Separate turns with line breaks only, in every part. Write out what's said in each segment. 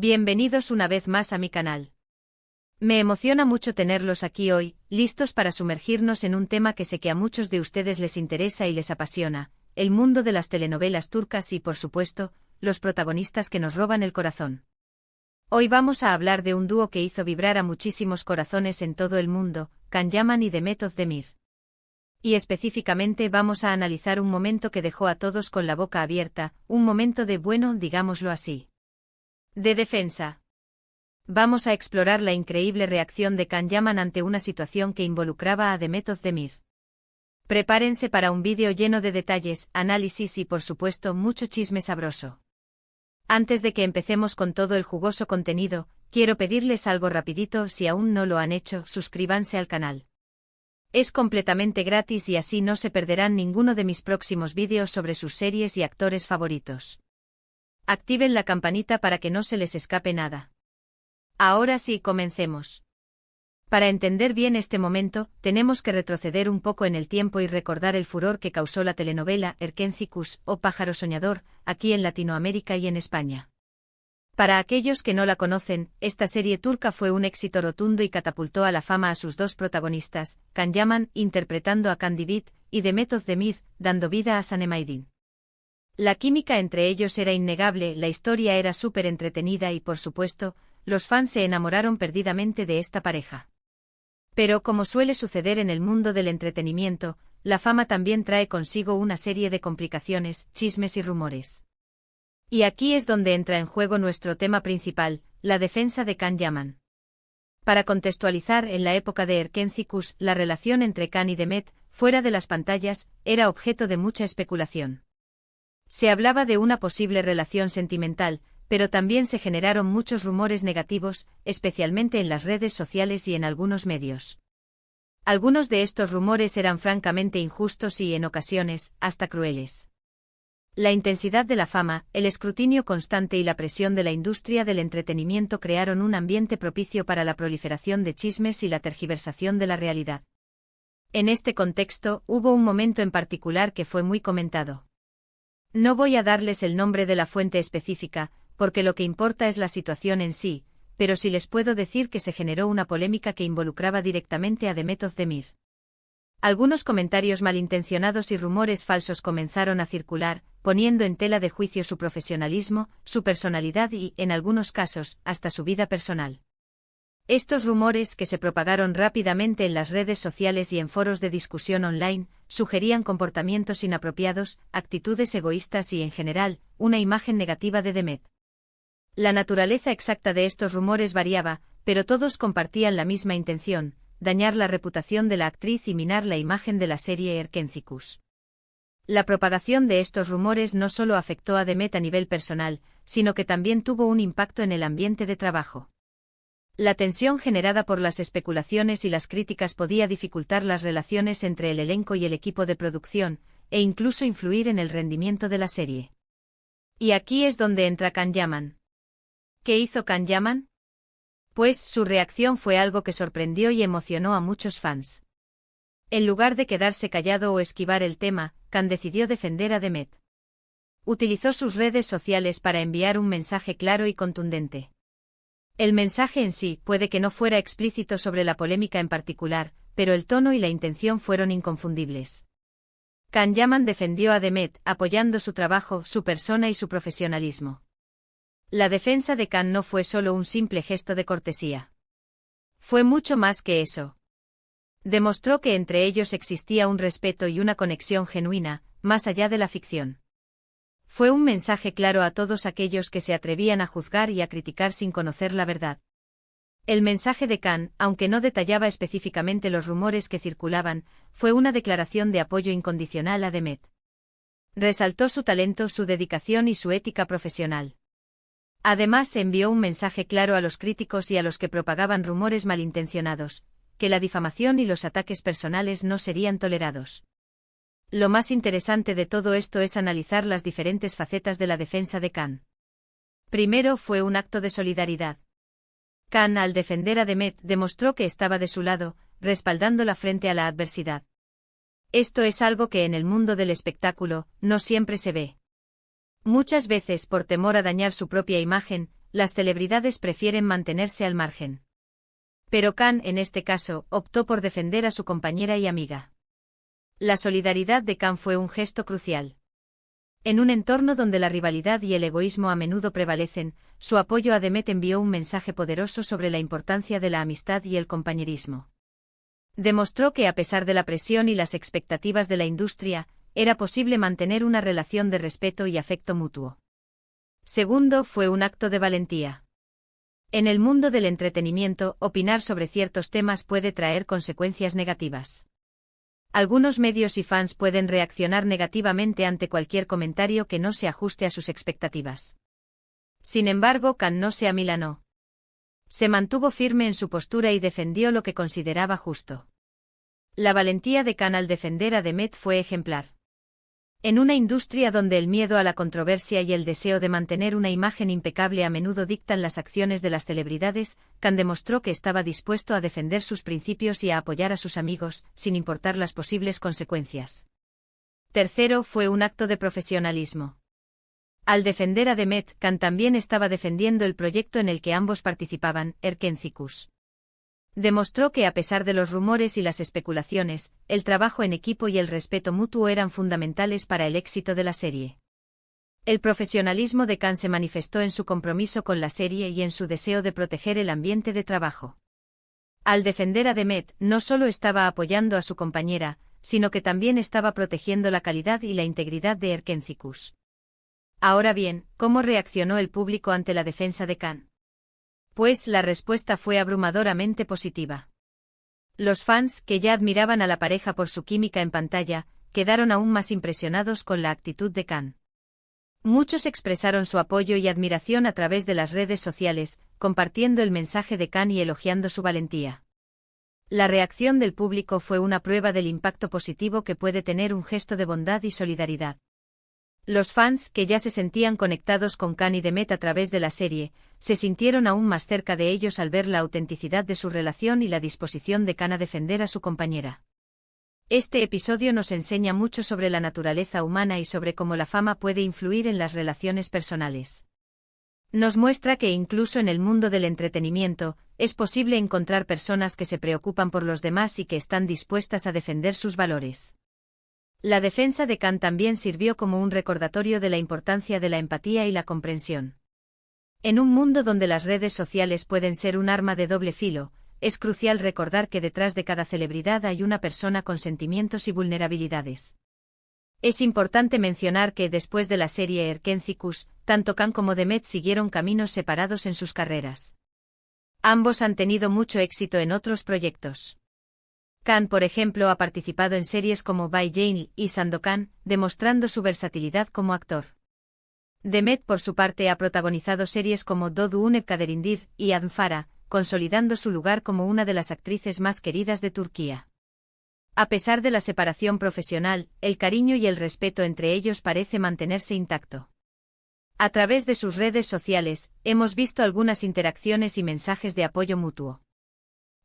Bienvenidos una vez más a mi canal. Me emociona mucho tenerlos aquí hoy, listos para sumergirnos en un tema que sé que a muchos de ustedes les interesa y les apasiona, el mundo de las telenovelas turcas y, por supuesto, los protagonistas que nos roban el corazón. Hoy vamos a hablar de un dúo que hizo vibrar a muchísimos corazones en todo el mundo, Can Yaman y Demet Özdemir. Y específicamente vamos a analizar un momento que dejó a todos con la boca abierta, un momento de, bueno, digámoslo así, de defensa. Vamos a explorar la increíble reacción de Can Yaman ante una situación que involucraba a Demet Özdemir. Prepárense para un vídeo lleno de detalles, análisis y por supuesto mucho chisme sabroso. Antes de que empecemos con todo el jugoso contenido, quiero pedirles algo rapidito: si aún no lo han hecho, suscríbanse al canal. Es completamente gratis y así no se perderán ninguno de mis próximos vídeos sobre sus series y actores favoritos. Activen la campanita para que no se les escape nada. Ahora sí, comencemos. Para entender bien este momento, tenemos que retroceder un poco en el tiempo y recordar el furor que causó la telenovela Erkenzicus, o Pájaro Soñador, aquí en Latinoamérica y en España. Para aquellos que no la conocen, esta serie turca fue un éxito rotundo y catapultó a la fama a sus dos protagonistas, Can Yaman, interpretando a Can Divit, y Demet Özdemir, dando vida a Sanem Aydin. La química entre ellos era innegable, la historia era súper entretenida y, por supuesto, los fans se enamoraron perdidamente de esta pareja. Pero como suele suceder en el mundo del entretenimiento, la fama también trae consigo una serie de complicaciones, chismes y rumores. Y aquí es donde entra en juego nuestro tema principal, la defensa de Can Yaman. Para contextualizar, en la época de Erkenzicus, la relación entre Can y Demet, fuera de las pantallas, era objeto de mucha especulación. Se hablaba de una posible relación sentimental, pero también se generaron muchos rumores negativos, especialmente en las redes sociales y en algunos medios. Algunos de estos rumores eran francamente injustos y, en ocasiones, hasta crueles. La intensidad de la fama, el escrutinio constante y la presión de la industria del entretenimiento crearon un ambiente propicio para la proliferación de chismes y la tergiversación de la realidad. En este contexto, hubo un momento en particular que fue muy comentado. No voy a darles el nombre de la fuente específica, porque lo que importa es la situación en sí, pero sí les puedo decir que se generó una polémica que involucraba directamente a Demet Özdemir. Algunos comentarios malintencionados y rumores falsos comenzaron a circular, poniendo en tela de juicio su profesionalismo, su personalidad y, en algunos casos, hasta su vida personal. Estos rumores, que se propagaron rápidamente en las redes sociales y en foros de discusión online, sugerían comportamientos inapropiados, actitudes egoístas y, en general, una imagen negativa de Demet. La naturaleza exacta de estos rumores variaba, pero todos compartían la misma intención: dañar la reputación de la actriz y minar la imagen de la serie Erkenzicus. La propagación de estos rumores no solo afectó a Demet a nivel personal, sino que también tuvo un impacto en el ambiente de trabajo. La tensión generada por las especulaciones y las críticas podía dificultar las relaciones entre el elenco y el equipo de producción, e incluso influir en el rendimiento de la serie. Y aquí es donde entra Can Yaman. ¿Qué hizo Can Yaman? Pues su reacción fue algo que sorprendió y emocionó a muchos fans. En lugar de quedarse callado o esquivar el tema, Can decidió defender a Demet. Utilizó sus redes sociales para enviar un mensaje claro y contundente. El mensaje en sí puede que no fuera explícito sobre la polémica en particular, pero el tono y la intención fueron inconfundibles. Can Yaman defendió a Demet, apoyando su trabajo, su persona y su profesionalismo. La defensa de Can no fue solo un simple gesto de cortesía. Fue mucho más que eso. Demostró que entre ellos existía un respeto y una conexión genuina, más allá de la ficción. Fue un mensaje claro a todos aquellos que se atrevían a juzgar y a criticar sin conocer la verdad. El mensaje de Can, aunque no detallaba específicamente los rumores que circulaban, fue una declaración de apoyo incondicional a Demet. Resaltó su talento, su dedicación y su ética profesional. Además, envió un mensaje claro a los críticos y a los que propagaban rumores malintencionados, que la difamación y los ataques personales no serían tolerados. Lo más interesante de todo esto es analizar las diferentes facetas de la defensa de Can. Primero, fue un acto de solidaridad. Can, al defender a Demet, demostró que estaba de su lado, respaldándola frente a la adversidad. Esto es algo que en el mundo del espectáculo no siempre se ve. Muchas veces, por temor a dañar su propia imagen, las celebridades prefieren mantenerse al margen. Pero Khan, en este caso, optó por defender a su compañera y amiga. La solidaridad de Khan fue un gesto crucial. En un entorno donde la rivalidad y el egoísmo a menudo prevalecen, su apoyo a Demet envió un mensaje poderoso sobre la importancia de la amistad y el compañerismo. Demostró que a pesar de la presión y las expectativas de la industria, era posible mantener una relación de respeto y afecto mutuo. Segundo, fue un acto de valentía. En el mundo del entretenimiento, opinar sobre ciertos temas puede traer consecuencias negativas. Algunos medios y fans pueden reaccionar negativamente ante cualquier comentario que no se ajuste a sus expectativas. Sin embargo, Khan no se amilanó. Se mantuvo firme en su postura y defendió lo que consideraba justo. La valentía de Khan al defender a Demet fue ejemplar. En una industria donde el miedo a la controversia y el deseo de mantener una imagen impecable a menudo dictan las acciones de las celebridades, Khan demostró que estaba dispuesto a defender sus principios y a apoyar a sus amigos, sin importar las posibles consecuencias. Tercero, fue un acto de profesionalismo. Al defender a Demet, Khan también estaba defendiendo el proyecto en el que ambos participaban, Erkenci-Kuş. Demostró que a pesar de los rumores y las especulaciones, el trabajo en equipo y el respeto mutuo eran fundamentales para el éxito de la serie. El profesionalismo de Khan se manifestó en su compromiso con la serie y en su deseo de proteger el ambiente de trabajo. Al defender a Demet, no solo estaba apoyando a su compañera, sino que también estaba protegiendo la calidad y la integridad de Erkenci-Kuş. Ahora bien, ¿cómo reaccionó el público ante la defensa de Khan? Pues la respuesta fue abrumadoramente positiva. Los fans, que ya admiraban a la pareja por su química en pantalla, quedaron aún más impresionados con la actitud de Khan. Muchos expresaron su apoyo y admiración a través de las redes sociales, compartiendo el mensaje de Khan y elogiando su valentía. La reacción del público fue una prueba del impacto positivo que puede tener un gesto de bondad y solidaridad. Los fans, que ya se sentían conectados con Khan y Demet a través de la serie, se sintieron aún más cerca de ellos al ver la autenticidad de su relación y la disposición de Khan a defender a su compañera. Este episodio nos enseña mucho sobre la naturaleza humana y sobre cómo la fama puede influir en las relaciones personales. Nos muestra que incluso en el mundo del entretenimiento, es posible encontrar personas que se preocupan por los demás y que están dispuestas a defender sus valores. La defensa de Khan también sirvió como un recordatorio de la importancia de la empatía y la comprensión. En un mundo donde las redes sociales pueden ser un arma de doble filo, es crucial recordar que detrás de cada celebridad hay una persona con sentimientos y vulnerabilidades. Es importante mencionar que después de la serie Erkenci-Kuş, tanto Khan como Demet siguieron caminos separados en sus carreras. Ambos han tenido mucho éxito en otros proyectos. Khan, por ejemplo, ha participado en series como Bay Jane y Sandokan, demostrando su versatilidad como actor. Demet, por su parte, ha protagonizado series como Doğduğun Kaderindir y Adnfara, consolidando su lugar como una de las actrices más queridas de Turquía. A pesar de la separación profesional, el cariño y el respeto entre ellos parece mantenerse intacto. A través de sus redes sociales, hemos visto algunas interacciones y mensajes de apoyo mutuo.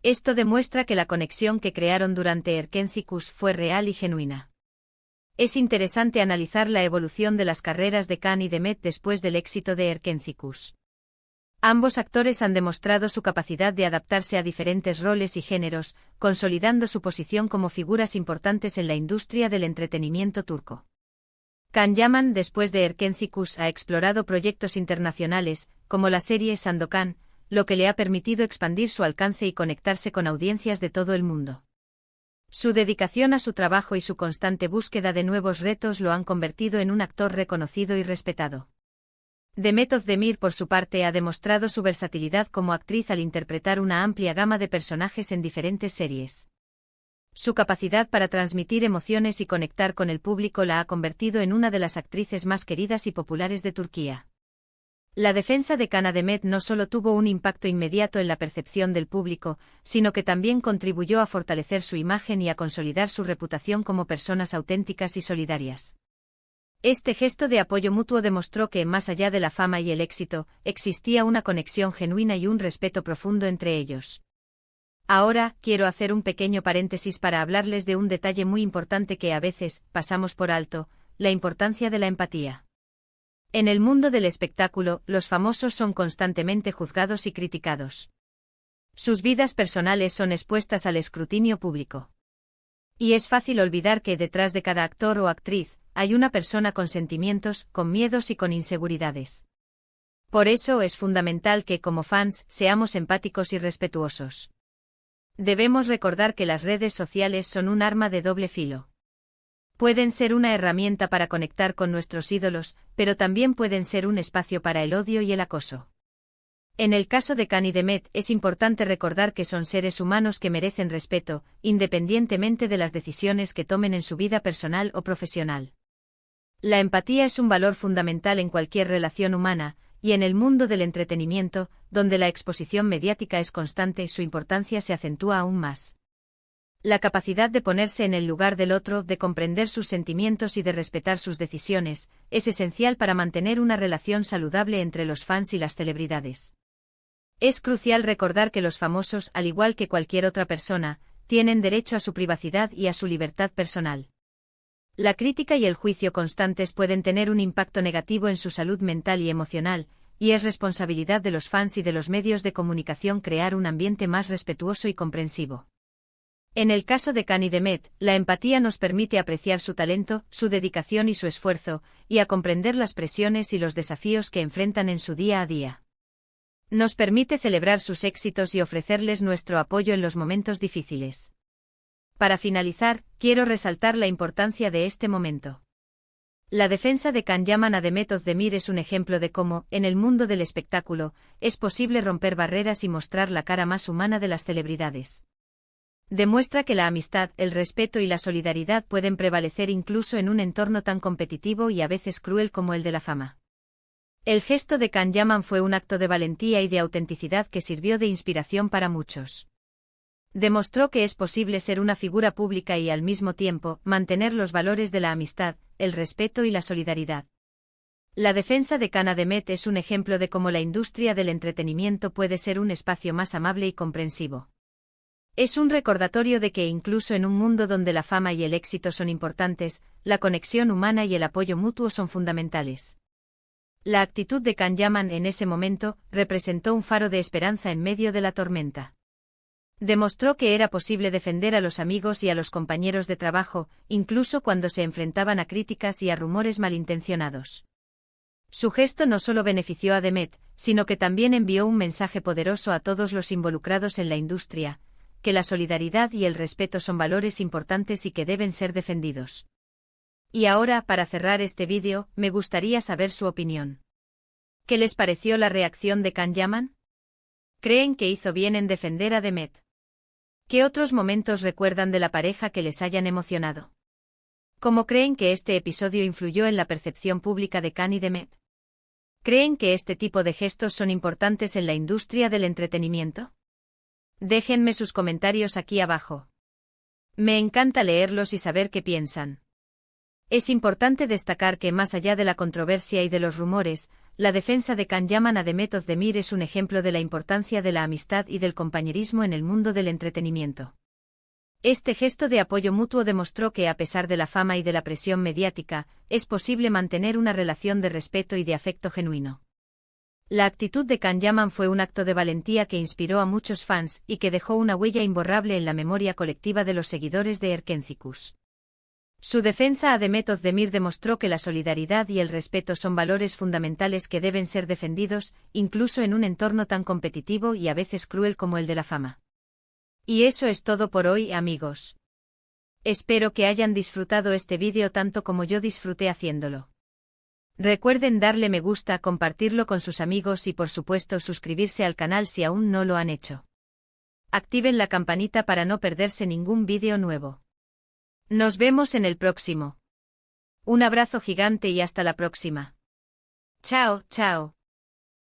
Esto demuestra que la conexión que crearon durante Erkenci-Kuş fue real y genuina. Es interesante analizar la evolución de las carreras de Khan y Demet después del éxito de Erkenci-Kuş. Ambos actores han demostrado su capacidad de adaptarse a diferentes roles y géneros, consolidando su posición como figuras importantes en la industria del entretenimiento turco. Can Yaman, después de Erkenci-Kuş, ha explorado proyectos internacionales, como la serie Sandokan, lo que le ha permitido expandir su alcance y conectarse con audiencias de todo el mundo. Su dedicación a su trabajo y su constante búsqueda de nuevos retos lo han convertido en un actor reconocido y respetado. Demet Özdemir, por su parte, ha demostrado su versatilidad como actriz al interpretar una amplia gama de personajes en diferentes series. Su capacidad para transmitir emociones y conectar con el público la ha convertido en una de las actrices más queridas y populares de Turquía. La defensa de Khan a Demet no solo tuvo un impacto inmediato en la percepción del público, sino que también contribuyó a fortalecer su imagen y a consolidar su reputación como personas auténticas y solidarias. Este gesto de apoyo mutuo demostró que, más allá de la fama y el éxito, existía una conexión genuina y un respeto profundo entre ellos. Ahora, quiero hacer un pequeño paréntesis para hablarles de un detalle muy importante que a veces pasamos por alto: la importancia de la empatía. En el mundo del espectáculo, los famosos son constantemente juzgados y criticados. Sus vidas personales son expuestas al escrutinio público. Y es fácil olvidar que detrás de cada actor o actriz, hay una persona con sentimientos, con miedos y con inseguridades. Por eso es fundamental que, como fans, seamos empáticos y respetuosos. Debemos recordar que las redes sociales son un arma de doble filo. Pueden ser una herramienta para conectar con nuestros ídolos, pero también pueden ser un espacio para el odio y el acoso. En el caso de Khan y Demet, es importante recordar que son seres humanos que merecen respeto, independientemente de las decisiones que tomen en su vida personal o profesional. La empatía es un valor fundamental en cualquier relación humana, y en el mundo del entretenimiento, donde la exposición mediática es constante, su importancia se acentúa aún más. La capacidad de ponerse en el lugar del otro, de comprender sus sentimientos y de respetar sus decisiones, es esencial para mantener una relación saludable entre los fans y las celebridades. Es crucial recordar que los famosos, al igual que cualquier otra persona, tienen derecho a su privacidad y a su libertad personal. La crítica y el juicio constantes pueden tener un impacto negativo en su salud mental y emocional, y es responsabilidad de los fans y de los medios de comunicación crear un ambiente más respetuoso y comprensivo. En el caso de Khan y Demet, la empatía nos permite apreciar su talento, su dedicación y su esfuerzo, y a comprender las presiones y los desafíos que enfrentan en su día a día. Nos permite celebrar sus éxitos y ofrecerles nuestro apoyo en los momentos difíciles. Para finalizar, quiero resaltar la importancia de este momento. La defensa de Khan Yaman a Demet Özdemir es un ejemplo de cómo, en el mundo del espectáculo, es posible romper barreras y mostrar la cara más humana de las celebridades. Demuestra que la amistad, el respeto y la solidaridad pueden prevalecer incluso en un entorno tan competitivo y a veces cruel como el de la fama. El gesto de Khan Yaman fue un acto de valentía y de autenticidad que sirvió de inspiración para muchos. Demostró que es posible ser una figura pública y al mismo tiempo mantener los valores de la amistad, el respeto y la solidaridad. La defensa de Khan a Demet es un ejemplo de cómo la industria del entretenimiento puede ser un espacio más amable y comprensivo. Es un recordatorio de que incluso en un mundo donde la fama y el éxito son importantes, la conexión humana y el apoyo mutuo son fundamentales. La actitud de Khan Yaman en ese momento representó un faro de esperanza en medio de la tormenta. Demostró que era posible defender a los amigos y a los compañeros de trabajo, incluso cuando se enfrentaban a críticas y a rumores malintencionados. Su gesto no solo benefició a Demet, sino que también envió un mensaje poderoso a todos los involucrados en la industria, que la solidaridad y el respeto son valores importantes y que deben ser defendidos. Y ahora, para cerrar este vídeo, me gustaría saber su opinión. ¿Qué les pareció la reacción de Khan Yaman? ¿Creen que hizo bien en defender a Demet? ¿Qué otros momentos recuerdan de la pareja que les hayan emocionado? ¿Cómo creen que este episodio influyó en la percepción pública de Khan y Demet? ¿Creen que este tipo de gestos son importantes en la industria del entretenimiento? Déjenme sus comentarios aquí abajo. Me encanta leerlos y saber qué piensan. Es importante destacar que más allá de la controversia y de los rumores, la defensa de Khan Yaman a Demet Özdemir es un ejemplo de la importancia de la amistad y del compañerismo en el mundo del entretenimiento. Este gesto de apoyo mutuo demostró que a pesar de la fama y de la presión mediática, es posible mantener una relación de respeto y de afecto genuino. La actitud de Khan Yaman fue un acto de valentía que inspiró a muchos fans y que dejó una huella imborrable en la memoria colectiva de los seguidores de Erkenzicus. Su defensa a Demet Özdemir demostró que la solidaridad y el respeto son valores fundamentales que deben ser defendidos, incluso en un entorno tan competitivo y a veces cruel como el de la fama. Y eso es todo por hoy, amigos. Espero que hayan disfrutado este vídeo tanto como yo disfruté haciéndolo. Recuerden darle me gusta, compartirlo con sus amigos y por supuesto suscribirse al canal si aún no lo han hecho. Activen la campanita para no perderse ningún vídeo nuevo. Nos vemos en el próximo. Un abrazo gigante y hasta la próxima. Chao, chao.